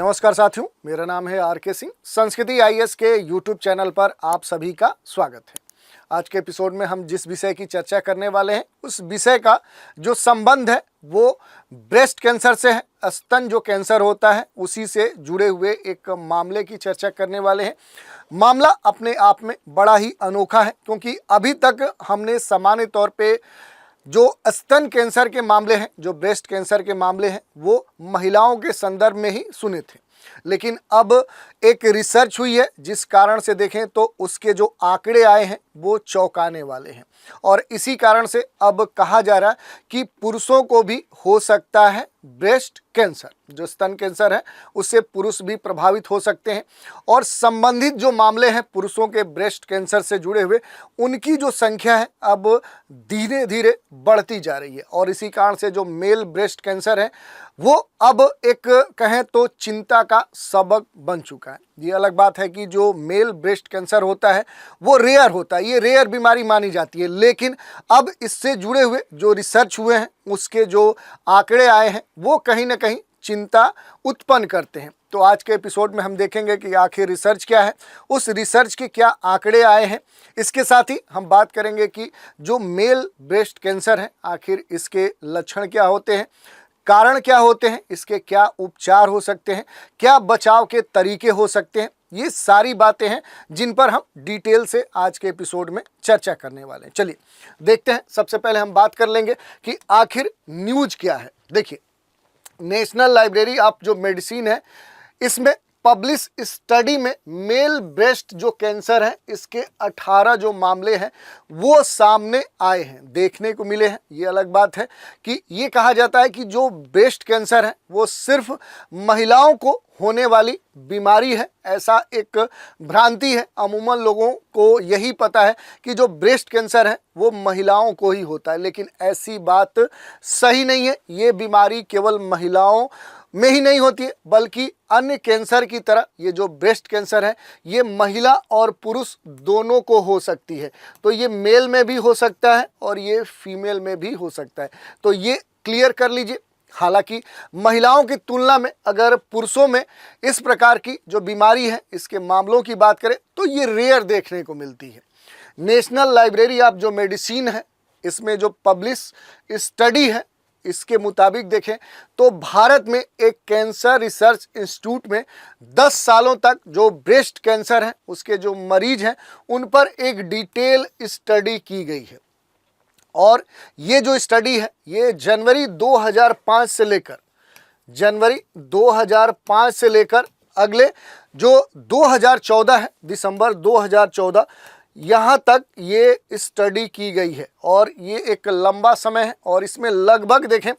नमस्कार साथियों, मेरा नाम है आर के सिंह। संस्कृति आईएएस के यूट्यूब चैनल पर आप सभी का स्वागत है। आज के एपिसोड में हम जिस विषय की चर्चा करने वाले हैं उस विषय का जो संबंध है वो ब्रेस्ट कैंसर से है। स्तन जो कैंसर होता है उसी से जुड़े हुए एक मामले की चर्चा करने वाले हैं। मामला अपने आप में बड़ा ही अनोखा है, क्योंकि अभी तक हमने सामान्य तौर पे जो स्तन कैंसर के मामले हैं, जो ब्रेस्ट कैंसर के मामले हैं, वो महिलाओं के संदर्भ में ही सुने थे। लेकिन अब एक रिसर्च हुई है जिस कारण से देखें तो उसके जो आंकड़े आए हैं वो चौंकाने वाले हैं। और इसी कारण से अब कहा जा रहा है कि पुरुषों को भी हो सकता है ब्रेस्ट कैंसर। जो स्तन कैंसर है उससे पुरुष भी प्रभावित हो सकते हैं। और संबंधित जो मामले हैं पुरुषों के ब्रेस्ट कैंसर से जुड़े हुए, उनकी जो संख्या है अब धीरे धीरे बढ़ती जा रही है। और इसी कारण से जो मेल ब्रेस्ट कैंसर है वो अब एक कहें तो चिंता का सबक बन चुका है। ये अलग बात है कि जो मेल ब्रेस्ट कैंसर होता है वो रेयर होता है, ये रेयर बीमारी मानी जाती है। लेकिन अब इससे जुड़े हुए जो रिसर्च हुए हैं उसके जो आंकड़े आए हैं वो कहीं ना कहीं चिंता उत्पन्न करते हैं। तो आज के एपिसोड में हम देखेंगे कि आखिर रिसर्च क्या है, उस रिसर्च के क्या आंकड़े आए हैं। इसके साथ ही हम बात करेंगे कि जो मेल ब्रेस्ट कैंसर है आखिर इसके लक्षण क्या होते हैं, कारण क्या होते हैं, इसके क्या उपचार हो सकते हैं, क्या बचाव के तरीके हो सकते हैं। ये सारी बातें हैं जिन पर हम डिटेल से आज के एपिसोड में चर्चा करने वाले हैं। चलिए देखते हैं। सबसे पहले हम बात कर लेंगे कि आखिर न्यूज क्या है। देखिए, नेशनल लाइब्रेरी ऑफ जो मेडिसिन है इसमें पब्लिश स्टडी में मेल ब्रेस्ट जो कैंसर है इसके 18 जो मामले हैं वो सामने आए हैं, देखने को मिले हैं। ये अलग बात है कि ये कहा जाता है कि जो ब्रेस्ट कैंसर है वो सिर्फ महिलाओं को होने वाली बीमारी है, ऐसा एक भ्रांति है। अमूमन लोगों को यही पता है कि जो ब्रेस्ट कैंसर है वो महिलाओं को ही होता है, लेकिन ऐसी बात सही नहीं है। ये बीमारी केवल महिलाओं में ही नहीं होती है, बल्कि अन्य कैंसर की तरह ये जो ब्रेस्ट कैंसर है ये महिला और पुरुष दोनों को हो सकती है। तो ये मेल में भी हो सकता है और ये फीमेल में भी हो सकता है। तो ये क्लियर कर लीजिए। हालांकि महिलाओं की तुलना में अगर पुरुषों में इस प्रकार की जो बीमारी है इसके मामलों की बात करें तो ये रेयर देखने को मिलती है। नेशनल लाइब्रेरी ऑफ जो मेडिसिन है इसमें जो पब्लिश स्टडी है इसके मुताबिक देखें तो भारत में एक कैंसर रिसर्च इंस्टीट्यूट में 10 सालों तक जो ब्रेस्ट कैंसर है उसके जो मरीज हैं उन पर एक डिटेल स्टडी की गई है। और ये जो स्टडी है ये जनवरी 2005 से लेकर अगले जो 2014 है, दिसंबर 2014 यहाँ तक ये स्टडी की गई है। और ये एक लंबा समय है और इसमें लगभग देखें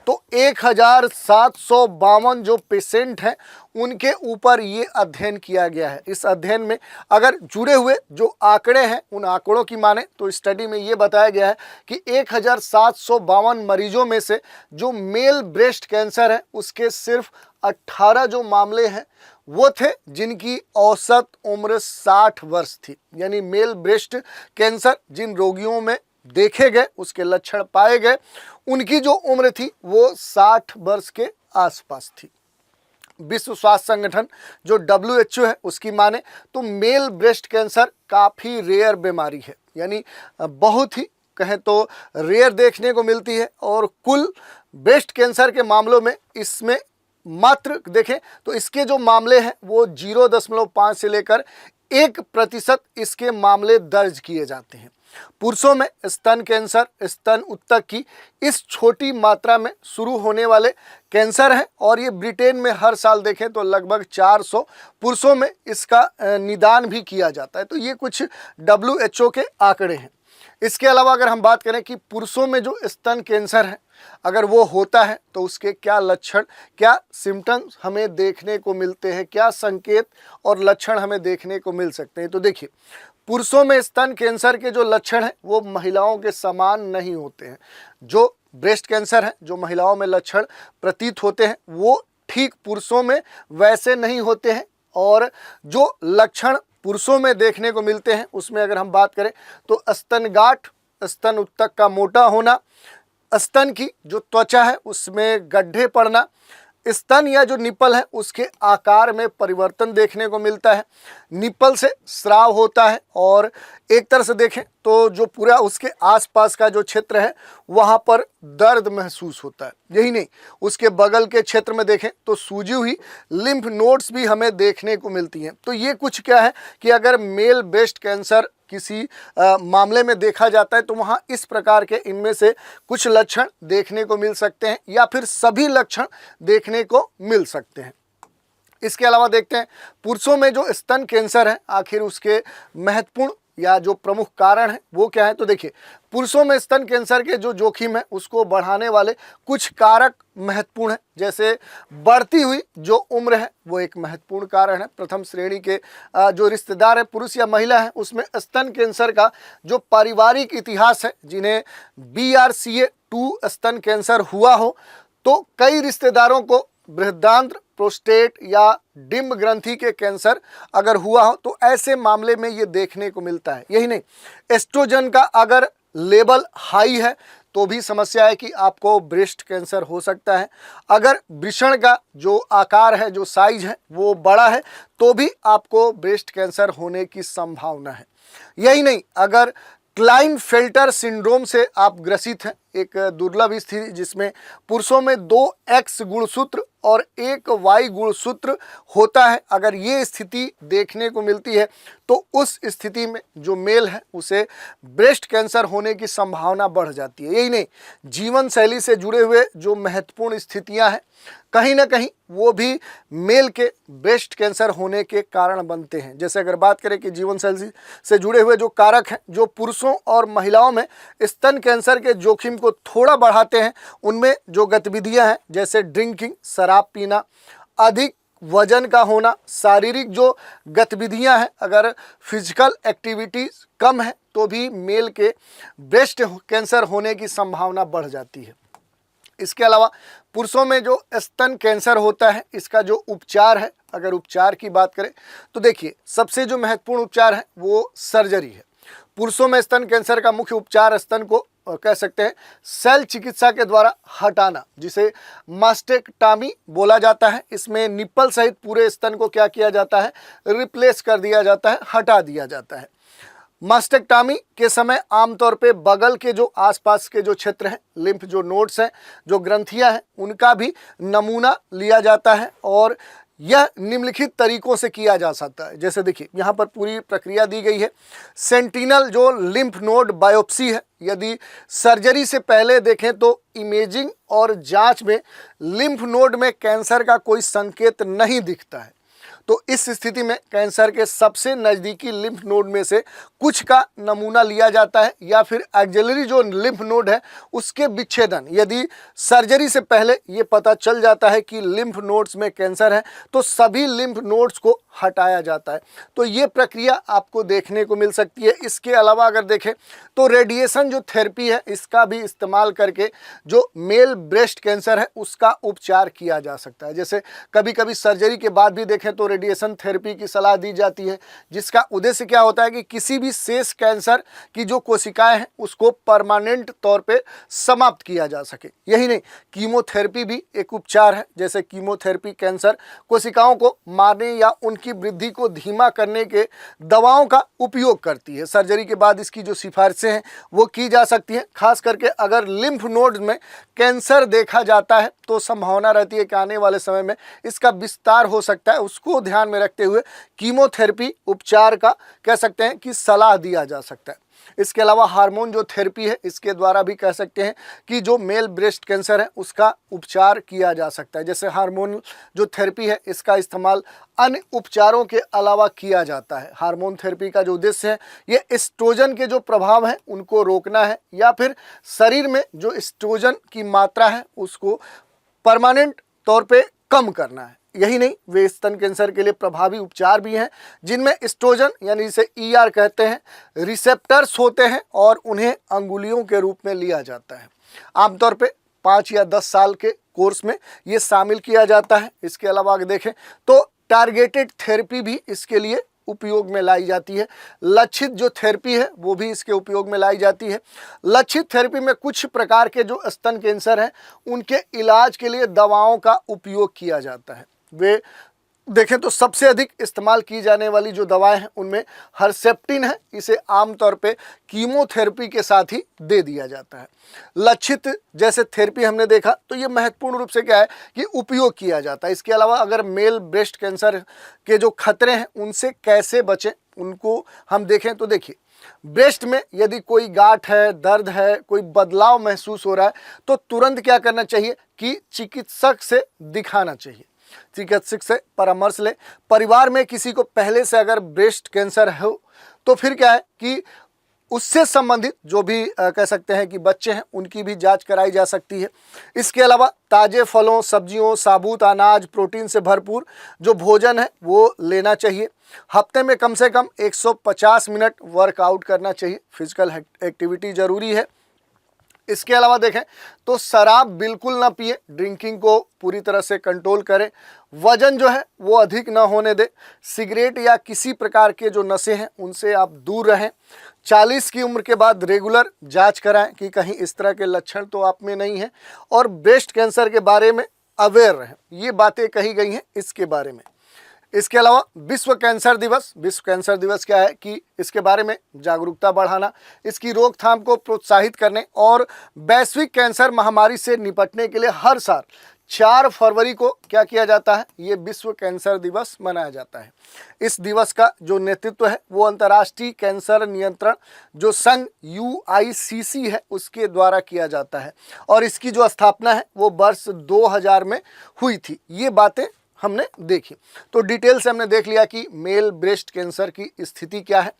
तो 1752 जो पेशेंट हैं उनके ऊपर ये अध्ययन किया गया है। इस अध्ययन में अगर जुड़े हुए जो आंकड़े हैं उन आंकड़ों की माने तो स्टडी में ये बताया गया है कि 1752 मरीजों में से जो मेल ब्रेस्ट कैंसर है उसके सिर्फ 18 जो मामले हैं वो थे जिनकी औसत उम्र 60 वर्ष थी। यानी मेल ब्रेस्ट कैंसर जिन रोगियों में देखे गए, उसके लक्षण पाए गए, उनकी जो उम्र थी वो 60 वर्ष के आसपास थी। विश्व स्वास्थ्य संगठन जो WHO है उसकी माने तो मेल ब्रेस्ट कैंसर काफ़ी रेयर बीमारी है, यानी बहुत ही कहें तो रेयर देखने को मिलती है। और कुल ब्रेस्ट कैंसर के मामलों में इसमें मात्र देखें तो इसके जो मामले हैं वो 0.5 से लेकर 1% इसके मामले दर्ज किए जाते हैं। पुरुषों में स्तन कैंसर, स्तन उत्तक की इस छोटी मात्रा में शुरू होने वाले कैंसर है और ये ब्रिटेन में हर साल देखें तो लगभग 400 पुरुषों में इसका निदान भी किया जाता है। तो ये कुछ WHO के आंकड़े हैं। इसके अलावा अगर हम बात करें कि पुरुषों में जो स्तन कैंसर है अगर वो होता है तो उसके क्या लक्षण, क्या सिम्टम्स हमें देखने को मिलते हैं, क्या संकेत और लक्षण हमें देखने को मिल सकते हैं। तो देखिए, पुरुषों में स्तन कैंसर के जो लक्षण हैं वो महिलाओं के समान नहीं होते हैं। जो ब्रेस्ट कैंसर है जो महिलाओं में लक्षण प्रतीत होते हैं वो ठीक पुरुषों में वैसे नहीं होते हैं। और जो लक्षण पुरुषों में देखने को मिलते हैं उसमें अगर हम बात करें तो स्तन गांठ, स्तन उत्तक का मोटा होना, स्तन की जो त्वचा है उसमें गड्ढे पड़ना, स्तन या जो निप्पल है उसके आकार में परिवर्तन देखने को मिलता है, निप्पल से स्राव होता है और एक तरह से देखें तो जो पूरा उसके आसपास का जो क्षेत्र है वहाँ पर दर्द महसूस होता है। यही नहीं, उसके बगल के क्षेत्र में देखें तो सूजी हुई लिम्फ नोड्स भी हमें देखने को मिलती हैं। तो ये कुछ क्या है कि अगर मेल ब्रेस्ट कैंसर किसी मामले में देखा जाता है तो वहाँ इस प्रकार के इनमें से कुछ लक्षण देखने को मिल सकते हैं या फिर सभी लक्षण देखने को मिल सकते हैं। इसके अलावा देखते हैं पुरुषों में जो स्तन कैंसर है आखिर उसके महत्वपूर्ण या जो प्रमुख कारण है वो क्या है। तो देखिए, पुरुषों में स्तन कैंसर के जो जोखिम है उसको बढ़ाने वाले कुछ कारक महत्वपूर्ण है। जैसे बढ़ती हुई जो उम्र है वो एक महत्वपूर्ण कारण है। प्रथम श्रेणी के जो रिश्तेदार है पुरुष या महिला है उसमें स्तन कैंसर का जो पारिवारिक इतिहास है, जिन्हें BRCA2 स्तन कैंसर हुआ हो, तो कई रिश्तेदारों को बृहदान्त्र, प्रोस्टेट या डिम्ब ग्रंथि के कैंसर अगर हुआ हो तो ऐसे मामले में ये देखने को मिलता है। यही नहीं, एस्ट्रोजन का अगर लेवल हाई है तो भी समस्या है कि आपको ब्रेस्ट कैंसर हो सकता है। अगर वृषण का जो आकार है, जो साइज है वो बड़ा है तो भी आपको ब्रेस्ट कैंसर होने की संभावना है। यही नहीं, अगर क्लाइनफेल्टर सिंड्रोम से आप ग्रसित हैं, एक दुर्लभ स्थिति जिसमें पुरुषों में 2 X गुणसूत्र और 1 Y गुणसूत्र होता है, अगर ये स्थिति देखने को मिलती है तो उस स्थिति में जो मेल है उसे ब्रेस्ट कैंसर होने की संभावना बढ़ जाती है। यही नहीं, जीवन शैली से जुड़े हुए जो महत्वपूर्ण स्थितियां हैं कहीं ना कहीं वो भी मेल के ब्रेस्ट कैंसर होने के कारण बनते हैं। जैसे अगर बात करें कि जीवन शैली से जुड़े हुए जो कारक हैं जो पुरुषों और महिलाओं में स्तन कैंसर के जोखिम को थोड़ा बढ़ाते हैं, उनमें जो गतिविधियां हैं जैसे ड्रिंकिंग, शराब पीना, अधिक वजन का होना, शारीरिक जो गतिविधियां हैं, अगर फिजिकल एक्टिविटीज कम है तो भी मेल के ब्रेस्ट कैंसर होने की संभावना बढ़ जाती है। इसके अलावा पुरुषों में जो स्तन कैंसर होता है इसका जो उपचार है, अगर उपचार की बात करें तो देखिए सबसे जो महत्वपूर्ण उपचार है वो सर्जरी है। पुरुषों में स्तन कैंसर का मुख्य उपचार स्तन को कह सकते हैं शल्य चिकित्सा के द्वारा हटाना, जिसे मास्टेक्टॉमी बोला जाता है। इसमें निप्पल सहित पूरे स्तन को क्या किया जाता है, रिप्लेस कर दिया जाता है, हटा दिया जाता है। मास्टेक्टॉमी के समय आमतौर पे बगल के जो आसपास के जो क्षेत्र हैं, लिम्फ जो नोड्स हैं, जो ग्रंथियां हैं, उनका भी नमूना लिया जाता है और यह निम्नलिखित तरीकों से किया जा सकता है। जैसे देखिए यहाँ पर पूरी प्रक्रिया दी गई है। सेंटिनल जो लिम्फ नोड बायोप्सी है, यदि सर्जरी से पहले देखें तो इमेजिंग और जांच में लिम्फ नोड में कैंसर का कोई संकेत नहीं दिखता है, तो इस स्थिति में कैंसर के सबसे नज़दीकी लिम्फ नोड में से कुछ का नमूना लिया जाता है या फिर एक्सिलरी जो लिम्फ नोड है उसके विच्छेदन। यदि सर्जरी से पहले ये पता चल जाता है कि लिम्फ नोड्स में कैंसर है तो सभी लिम्फ नोड्स को हटाया जाता है। तो ये प्रक्रिया आपको देखने को मिल सकती है। इसके अलावा अगर देखें तो रेडिएशन जो थेरेपी है इसका भी इस्तेमाल करके जो मेल ब्रेस्ट कैंसर है उसका उपचार किया जा सकता है। जैसे कभी कभी सर्जरी के बाद भी देखें तो रेडिएशन थेरेपी की सलाह दी जाती है, जिसका उद्देश्य क्या होता है कि किसी भी शेष कैंसर की जो कोशिकाएं हैं उसको परमानेंट तौर पे समाप्त किया जा सके। यही नहीं, कीमोथेरेपी भी एक उपचार है। जैसे कीमोथेरेपी कैंसर कोशिकाओं को मारने या उनकी वृद्धि को धीमा करने के दवाओं का उपयोग करती है। सर्जरी के बाद इसकी जो सिफारिशें हैं वो की जा सकती हैं। खास करके अगर लिम्फ नोड में कैंसर देखा जाता है तो संभावना रहती है कि आने वाले समय में इसका विस्तार हो सकता है। उसको ध्यान में रखते हुए कीमोथेरेपी उपचार का कह सकते हैं कि सलाह दिया जा सकता है। इसके अलावा हार्मोन जो थेरेपी है इसके द्वारा भी कह सकते हैं कि जो मेल ब्रेस्ट कैंसर है उसका उपचार किया जा सकता है। जैसे हार्मोन जो थेरेपी है इसका इस्तेमाल अन्य उपचारों के अलावा किया जाता है। हार्मोन थेरेपी का जो उद्देश्य है ये एस्ट्रोजन के जो प्रभाव हैं उनको रोकना है या फिर शरीर में जो एस्ट्रोजन की मात्रा है उसको परमानेंट तौर पे कम करना है। यही नहीं, वे स्तन कैंसर के लिए प्रभावी उपचार भी हैं जिनमें एस्ट्रोजन यानी जिसे ER कहते हैं रिसेप्टर्स होते हैं और उन्हें अंगुलियों के रूप में लिया जाता है। आमतौर पे 5 या 10 साल के कोर्स में ये शामिल किया जाता है। इसके अलावा अगर देखें तो टारगेटेड थेरेपी भी इसके लिए उपयोग में लाई जाती है। लक्षित जो थेरेपी है वो भी इसके उपयोग में लाई जाती है। लक्षित थेरेपी में कुछ प्रकार के जो स्तन कैंसर हैं उनके इलाज के लिए दवाओं का उपयोग किया जाता है। वे देखें तो सबसे अधिक इस्तेमाल की जाने वाली जो दवाएं हैं उनमें हर्सेप्टिन है। इसे आमतौर पे कीमोथेरेपी के साथ ही दे दिया जाता है। लक्षित जैसे थेरेपी हमने देखा तो ये महत्वपूर्ण रूप से क्या है कि उपयोग किया जाता है। इसके अलावा अगर मेल ब्रेस्ट कैंसर के जो खतरे हैं उनसे कैसे बचें उनको हम देखें तो देखिए, ब्रेस्ट में यदि कोई गांठ है, दर्द है, कोई बदलाव महसूस हो रहा है तो तुरंत क्या करना चाहिए कि चिकित्सक से दिखाना चाहिए, चिकित्सक से परामर्श लें। परिवार में किसी को पहले से अगर ब्रेस्ट कैंसर हो तो फिर क्या है कि उससे संबंधित जो भी कह सकते हैं कि बच्चे हैं उनकी भी जांच कराई जा सकती है। इसके अलावा ताजे फलों, सब्जियों, साबुत अनाज, प्रोटीन से भरपूर जो भोजन है वो लेना चाहिए। हफ्ते में कम से कम 150 मिनट वर्कआउट करना चाहिए, फिजिकल एक्टिविटी जरूरी है। इसके अलावा देखें तो शराब बिल्कुल ना पिए, ड्रिंकिंग को पूरी तरह से कंट्रोल करें। वजन जो है वो अधिक ना होने दें। सिगरेट या किसी प्रकार के जो नशे हैं उनसे आप दूर रहें। 40 की उम्र के बाद रेगुलर जांच कराएं कि कहीं इस तरह के लक्षण तो आप में नहीं है। और ब्रेस्ट कैंसर के बारे में अवेयर रहें, ये बातें कही गई हैं इसके बारे में। इसके अलावा विश्व कैंसर दिवस क्या है कि इसके बारे में जागरूकता बढ़ाना, इसकी रोकथाम को प्रोत्साहित करने और वैश्विक कैंसर महामारी से निपटने के लिए हर साल 4 फरवरी को क्या किया जाता है, ये विश्व कैंसर दिवस मनाया जाता है। इस दिवस का जो नेतृत्व है वो अंतर्राष्ट्रीय कैंसर नियंत्रण जो संघ UICC है उसके द्वारा किया जाता है और इसकी जो स्थापना है वो वर्ष 2000 में हुई थी। ये बातें हमने देखी। तो डिटेल से हमने देख लिया कि मेल ब्रेस्ट कैंसर की स्थिति क्या है,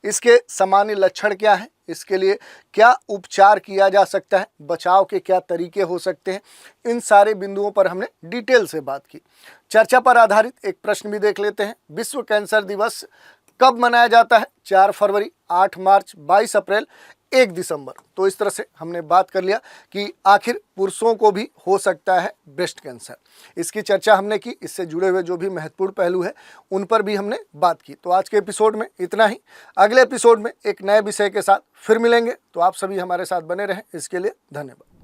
इसके सामान्य लक्षण क्या है, इसके लिए क्या उपचार किया जा सकता है, बचाव के क्या तरीके हो सकते हैं। इन सारे बिंदुओं पर हमने डिटेल से बात की। चर्चा पर आधारित एक प्रश्न भी देख लेते हैं। विश्व कैंसर दिवस कब मनाया जाता है? 4 फरवरी, 8 मार्च, 22 अप्रैल, 1 दिसंबर। तो इस तरह से हमने बात कर लिया कि आखिर पुरुषों को भी हो सकता है ब्रेस्ट कैंसर। इसकी चर्चा हमने की, इससे जुड़े हुए जो भी महत्वपूर्ण पहलू है उन पर भी हमने बात की। तो आज के एपिसोड में इतना ही। अगले एपिसोड में एक नए विषय के साथ फिर मिलेंगे। तो आप सभी हमारे साथ बने रहें, इसके लिए धन्यवाद।